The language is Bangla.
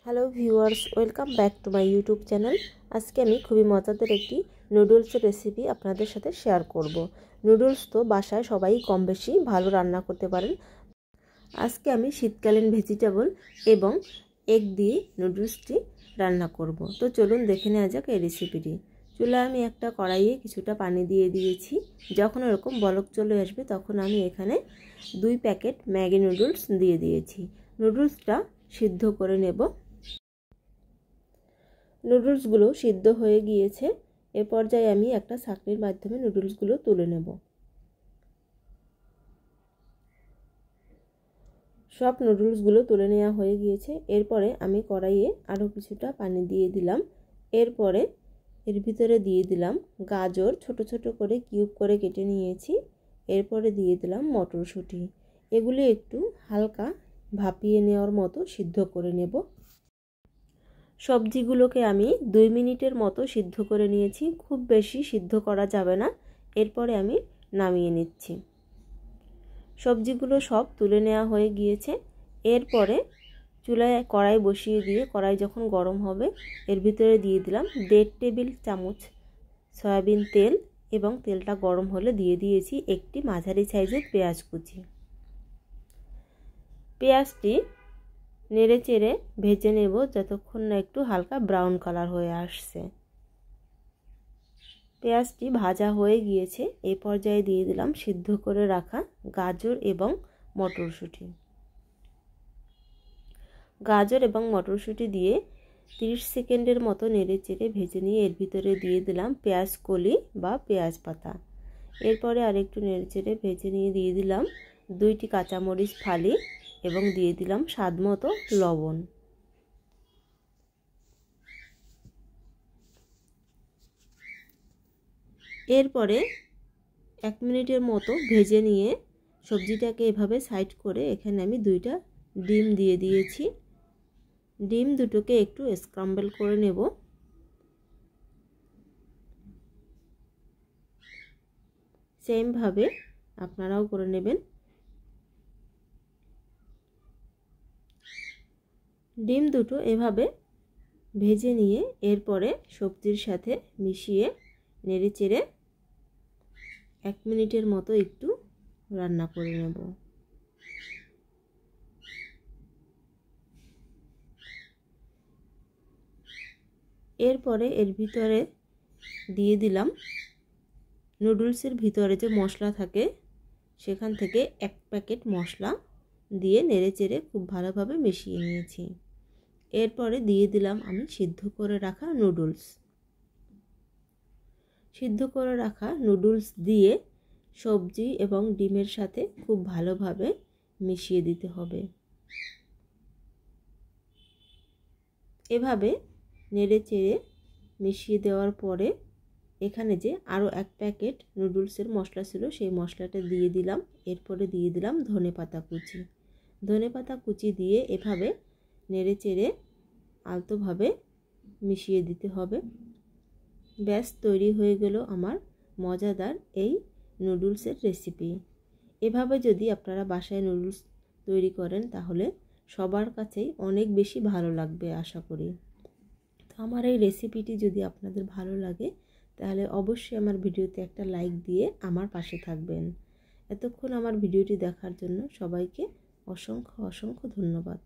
Hello viewers, welcome back to my YouTube channel. আজকে আমি খুবই মজাদার একটি নুডলসের রেসিপি আপনাদের সাথে শেয়ার করব। নুডলস তো বাসায় সবাই কম বেশি ভালো রান্না করতে পারেন। আজকে আমি শীতকালীন ভেজিটেবল এবং এগ দিয়ে নুডলসটি রান্না করব। তো চলুন দেখে নেওয়া যাক এই রেসিপিটি। চুলায় আমি একটা কড়াইয়ে কিছুটা পানি দিয়ে দিয়েছি। যখন এরকম বলক চলে আসবে তখন আমি এখানে 2 প্যাকেট ম্যাগি নুডলস দিয়ে দিয়েছি। নুডলসটা সিদ্ধ করে নেব। নুডলসগুলো সিদ্ধ হয়ে গিয়েছে। এ পর্যায়ে আমি একটা ছাঁকনির মাধ্যমে নুডলসগুলো তুলে নেব। সব নুডলসগুলো তুলে নেওয়া হয়ে গিয়েছে। এরপরে আমি কড়াইয়ে আরও কিছুটা পানি দিয়ে দিলাম। এরপরে এর ভিতরে দিয়ে দিলাম গাজর, ছোট ছোট করে কিউব করে কেটে নিয়েছি। এরপরে দিয়ে দিলাম মটরশুঁটি। এগুলি একটু হালকা ভাপিয়ে নেওয়ার মতো সিদ্ধ করে নেব। সবজিগুলোকে আমি 2 মিনিটের মতো সিদ্ধ করে নিয়েছি। খুব বেশি সিদ্ধ করা যাবে না। এরপরে আমি নামিয়ে নিচ্ছি। সবজিগুলো সব তুলে নেওয়া হয়ে গিয়েছে। এরপরে চুলায় কড়াই বসিয়ে দিয়ে কড়াই যখন গরম হবে এর ভিতরে দিয়ে দিলাম 1.5 টেবিল চামচ সয়াবিন তেল এবং তেলটা গরম হলে দিয়ে দিয়েছি একটি মাঝারি সাইজের পেঁয়াজ কুচি। পেঁয়াজটি নেড়ে চেড়ে ভেজে নেব যতক্ষণ না একটু হালকা ব্রাউন কালার হয়ে আসছে। পেঁয়াজটি ভাজা হয়ে গিয়েছে। এই পর্যায়ে দিয়ে দিলাম সিদ্ধ করে রাখা গাজর এবং মটরশুঁটি। গাজর এবং মটরশুঁটি দিয়ে 30 সেকেন্ডের মতো নেড়ে চেড়ে ভেজে নিয়ে এর ভিতরে দিয়ে দিলাম পেঁয়াজ কলি বা পেঁয়াজ পাতা। এরপরে আরেকটু নেড়ে চেড়ে ভেজে নিয়ে দিয়ে দিলাম 2টি কাঁচামরিচ ফালি এবং দিয়ে দিলাম স্বাদ মতো লবণ। এরপরে 1 মিনিটের মতো ভেজে নিয়ে সবজিটাকে এভাবে সাইড করে এখানে আমি 2টা ডিম দিয়ে দিয়েছি। ডিম দুটোকে একটু স্ক্রাম্বল করে নেব। সেমভাবে আপনারাও করে নেবেন। ডিম দুটো এভাবে ভেজে নিয়ে এরপরে সবজির সাথে মিশিয়ে নেড়ে চেড়ে 1 মিনিটের মতো একটু রান্না করে নেব। এরপরে এর ভিতরে দিয়ে দিলাম নুডলসের ভিতরে যে মশলা থাকে সেখান থেকে 1 প্যাকেট মশলা দিয়ে নেড়ে চেড়ে খুব ভালোভাবে মিশিয়ে নিয়েছি। এরপরে দিয়ে দিলাম আমি সিদ্ধ করে রাখা নুডলস। সিদ্ধ করে রাখা নুডলস দিয়ে সবজি এবং ডিমের সাথে খুব ভালোভাবে মিশিয়ে দিতে হবে। এভাবে নেড়ে চেড়ে মিশিয়ে দেওয়ার পরে এখানে যে আরও 1 প্যাকেট নুডলসের মশলা ছিল সেই মশলাটা দিয়ে দিলাম। এরপরে দিয়ে দিলাম ধনেপাতা কুচি। ধনেপাতা কুচি দিয়ে এভাবে নেড়ে চেড়ে আলতোভাবে মিশিয়ে দিতে হবে। ব্যাস তৈরি হয়ে গেল আমার মজাদার এই নুডলসের রেসিপি। এভাবে যদি আপনারা বাসায় নুডলস তৈরি করেন তাহলে সবার কাছেই অনেক বেশি ভালো লাগবে আশা করি। তো আমার এই রেসিপিটি যদি আপনাদের ভালো লাগে তাহলে অবশ্যই আমার ভিডিওতে একটা লাইক দিয়ে আমার পাশে থাকবেন। এতক্ষণ আমার ভিডিওটি দেখার জন্য সবাইকে অসংখ্য ধন্যবাদ।